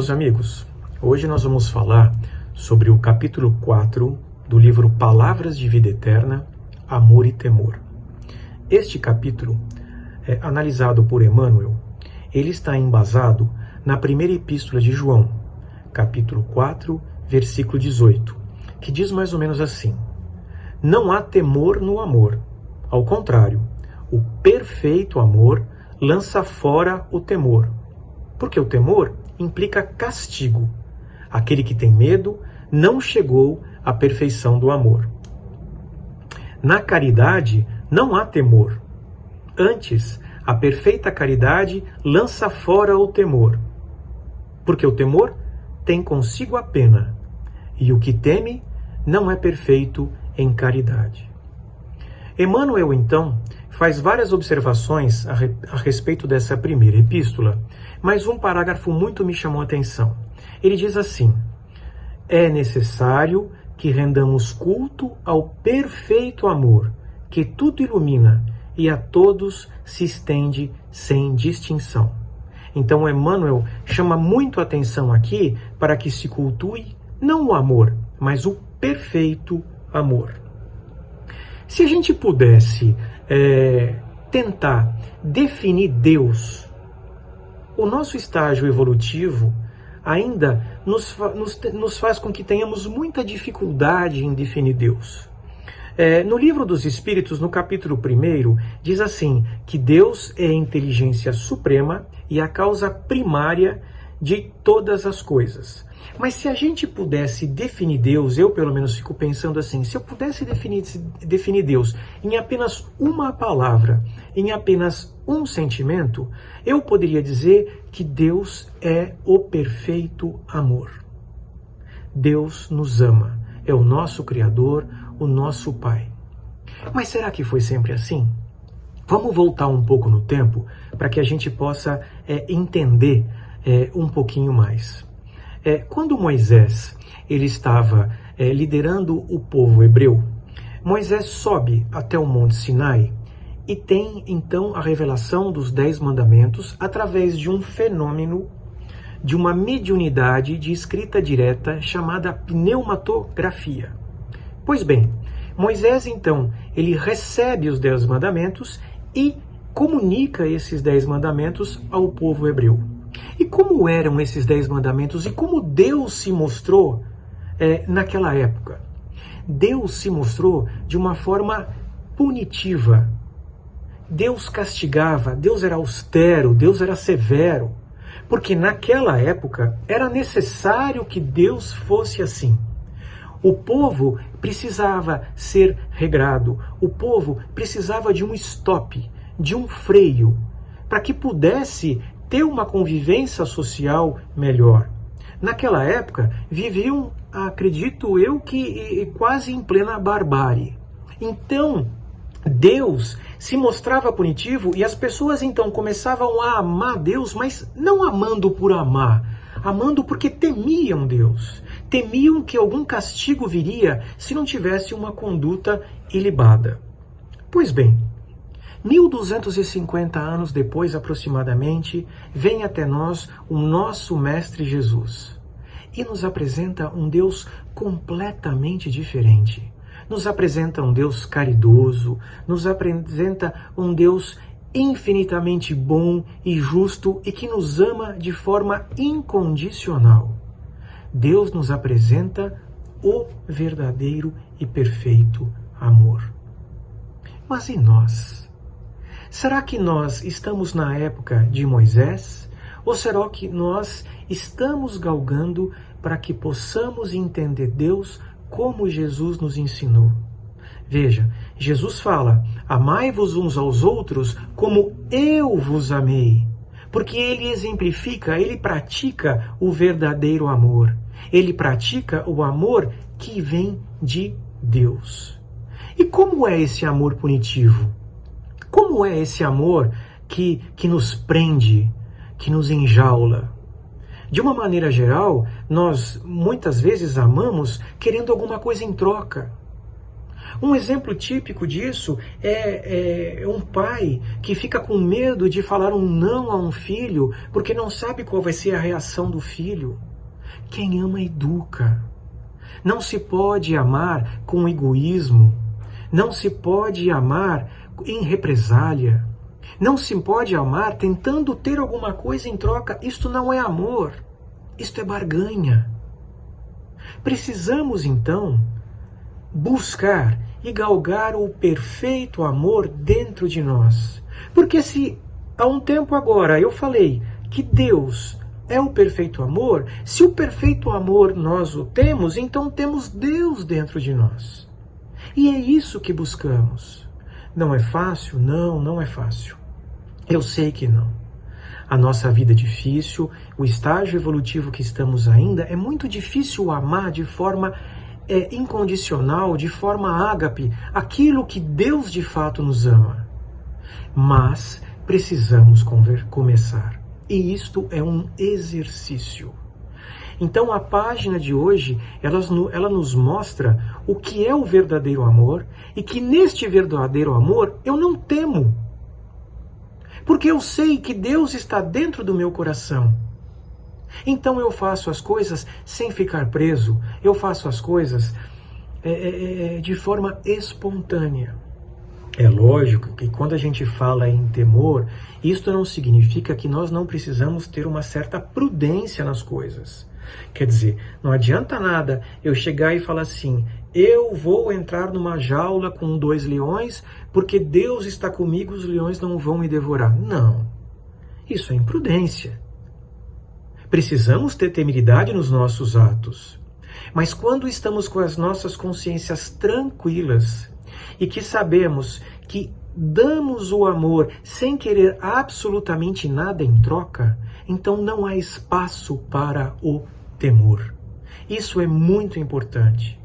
Meus amigos, hoje nós vamos falar sobre o capítulo 4 do livro Palavras de Vida Eterna, Amor e Temor. Este capítulo, analisado por Emmanuel, ele está embasado na primeira epístola de João, capítulo 4, versículo 18, que diz mais ou menos assim: não há temor no amor, ao contrário, o perfeito amor lança fora o temor, porque o temor implica castigo. Aquele que tem medo não chegou à perfeição do amor. Na caridade não há temor. Antes, a perfeita caridade lança fora o temor, porque o temor tem consigo a pena, e o que teme não é perfeito em caridade. Emmanuel, então, faz várias observações a respeito dessa primeira epístola, mas um parágrafo muito me chamou a atenção. Ele diz assim: é necessário que rendamos culto ao perfeito amor, que tudo ilumina e a todos se estende sem distinção. Então Emmanuel chama muito a atenção aqui para que se cultue não o amor, mas o perfeito amor. Se a gente pudesse tentar definir Deus, o nosso estágio evolutivo ainda nos faz com que tenhamos muita dificuldade em definir Deus. No Livro dos Espíritos, no capítulo 1, diz assim, que Deus é a inteligência suprema e a causa primária de todas as coisas. Mas se a gente pudesse definir Deus, eu pelo menos fico pensando assim, se eu pudesse definir Deus em apenas uma palavra, em apenas um sentimento, eu poderia dizer que Deus é o perfeito amor. Deus nos ama, é o nosso Criador, o nosso Pai. Mas será que foi sempre assim? Vamos voltar um pouco no tempo para que a gente possa entender um pouquinho mais. Quando Moisés ele estava liderando o povo hebreu, Moisés sobe até o Monte Sinai e tem então a revelação dos 10 mandamentos através de um fenômeno, de uma mediunidade de escrita direta chamada pneumatografia. Pois bem, Moisés então ele recebe os 10 mandamentos e comunica esses 10 mandamentos ao povo hebreu. E como eram esses 10 mandamentos e como Deus se mostrou naquela época? Deus se mostrou de uma forma punitiva. Deus castigava, Deus era austero, Deus era severo. Porque naquela época era necessário que Deus fosse assim. O povo precisava ser regrado, o povo precisava de um stop, de um freio, para que pudesse ter uma convivência social melhor. Naquela época, viviam, acredito eu, que quase em plena barbárie. Então, Deus se mostrava punitivo e as pessoas então começavam a amar Deus, mas não amando por amar, amando porque temiam Deus. Temiam que algum castigo viria se não tivesse uma conduta ilibada. Pois bem, 1250 anos depois, aproximadamente, vem até nós o nosso Mestre Jesus e nos apresenta um Deus completamente diferente. Nos apresenta um Deus caridoso, nos apresenta um Deus infinitamente bom e justo e que nos ama de forma incondicional. Deus nos apresenta o verdadeiro e perfeito amor. Mas e nós? Será que nós estamos na época de Moisés? Ou será que nós estamos galgando para que possamos entender Deus como Jesus nos ensinou? Veja, Jesus fala, amai-vos uns aos outros como eu vos amei. Porque ele exemplifica, ele pratica o verdadeiro amor. Ele pratica o amor que vem de Deus. E como é esse amor punitivo? Como é esse amor que nos prende, que nos enjaula? De uma maneira geral, nós muitas vezes amamos querendo alguma coisa em troca. Um exemplo típico disso é um pai que fica com medo de falar um não a um filho porque não sabe qual vai ser a reação do filho. Quem ama, educa. Não se pode amar com egoísmo. Não se pode amar em represália. Não se pode amar tentando ter alguma coisa em troca. Isto não é amor. Isto é barganha. Precisamos, então, buscar e galgar o perfeito amor dentro de nós. Porque se há um tempo agora eu falei que Deus é o perfeito amor, se o perfeito amor nós o temos, então temos Deus dentro de nós. E é isso que buscamos. Não é fácil? Não, não é fácil. Eu sei que não. A nossa vida é difícil, o estágio evolutivo que estamos ainda, é muito difícil amar de forma incondicional, de forma ágape, aquilo que Deus de fato nos ama. Mas precisamos começar. E isto é um exercício. Então a página de hoje, ela nos mostra o que é o verdadeiro amor e que neste verdadeiro amor eu não temo. Porque eu sei que Deus está dentro do meu coração. Então eu faço as coisas sem ficar preso, eu faço as coisas de forma espontânea. É lógico que quando a gente fala em temor, isto não significa que nós não precisamos ter uma certa prudência nas coisas. Quer dizer, não adianta nada eu chegar e falar assim, eu vou entrar numa jaula com 2 leões porque Deus está comigo, os leões não vão me devorar. Não, isso é imprudência. Precisamos ter temeridade nos nossos atos. Mas quando estamos com as nossas consciências tranquilas e que sabemos que damos o amor sem querer absolutamente nada em troca, então não há espaço para o temor. Isso é muito importante.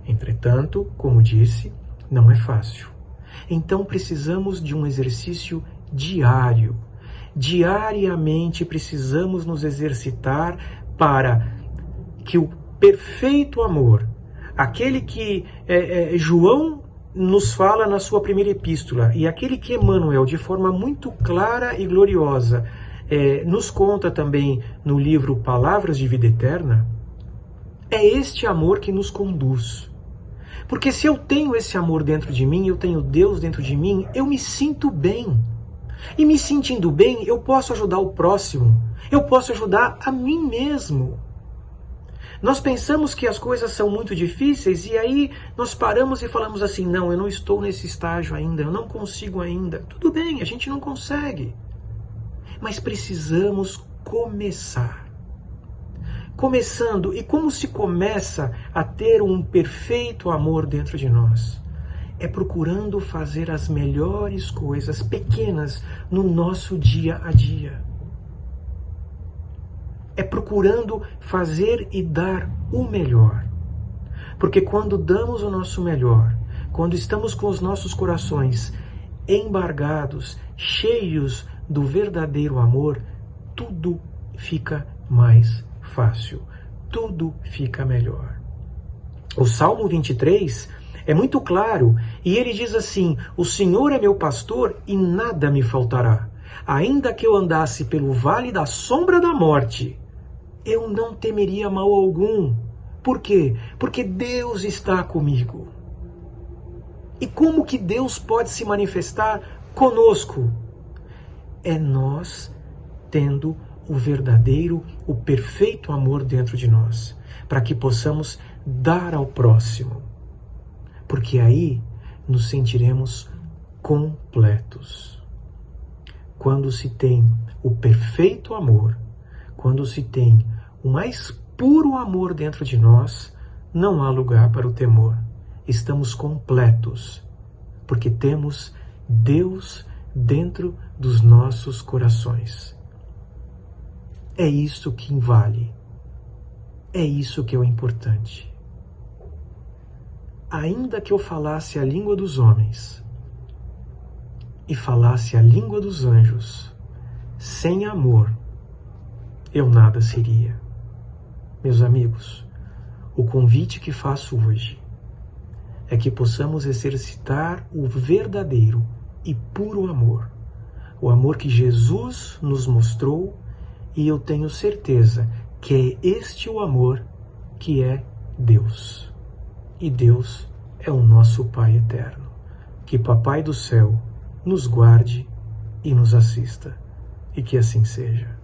Entretanto, como disse, não é fácil. Então precisamos de um exercício diário. Diariamente precisamos nos exercitar para que o perfeito amor, aquele que João nos fala na sua primeira epístola, e aquele que Emmanuel, de forma muito clara e gloriosa, nos conta também no livro Palavras de Vida Eterna, é este amor que nos conduz. Porque se eu tenho esse amor dentro de mim, eu tenho Deus dentro de mim, eu me sinto bem. E me sentindo bem, eu posso ajudar o próximo, eu posso ajudar a mim mesmo. Nós pensamos que as coisas são muito difíceis e aí nós paramos e falamos assim, não, eu não estou nesse estágio ainda, eu não consigo ainda. Tudo bem, a gente não consegue. Mas precisamos começar. Começando, e como se começa a ter um perfeito amor dentro de nós? É procurando fazer as melhores coisas pequenas no nosso dia a dia. É procurando fazer e dar o melhor. Porque quando damos o nosso melhor, quando estamos com os nossos corações embargados, cheios do verdadeiro amor, tudo fica mais fácil, tudo fica melhor. O Salmo 23 é muito claro, e ele diz assim, o Senhor é meu pastor e nada me faltará. Ainda que eu andasse pelo vale da sombra da morte, eu não temeria mal algum. Por quê? Porque Deus está comigo. E como que Deus pode se manifestar conosco? É nós tendo o verdadeiro, o perfeito amor dentro de nós, para que possamos dar ao próximo. Porque aí nos sentiremos completos. Quando se tem o perfeito amor, quando se tem o mais puro amor dentro de nós, não há lugar para o temor. Estamos completos, porque temos Deus dentro dos nossos corações. É isso que vale. É isso que é o importante. Ainda que eu falasse a língua dos homens e falasse a língua dos anjos, sem amor, eu nada seria. Meus amigos, o convite que faço hoje é que possamos exercitar o verdadeiro e puro amor. O amor que Jesus nos mostrou, e eu tenho certeza que é este o amor que é Deus. E Deus é o nosso Pai eterno. Que Papai do céu nos guarde e nos assista. E que assim seja.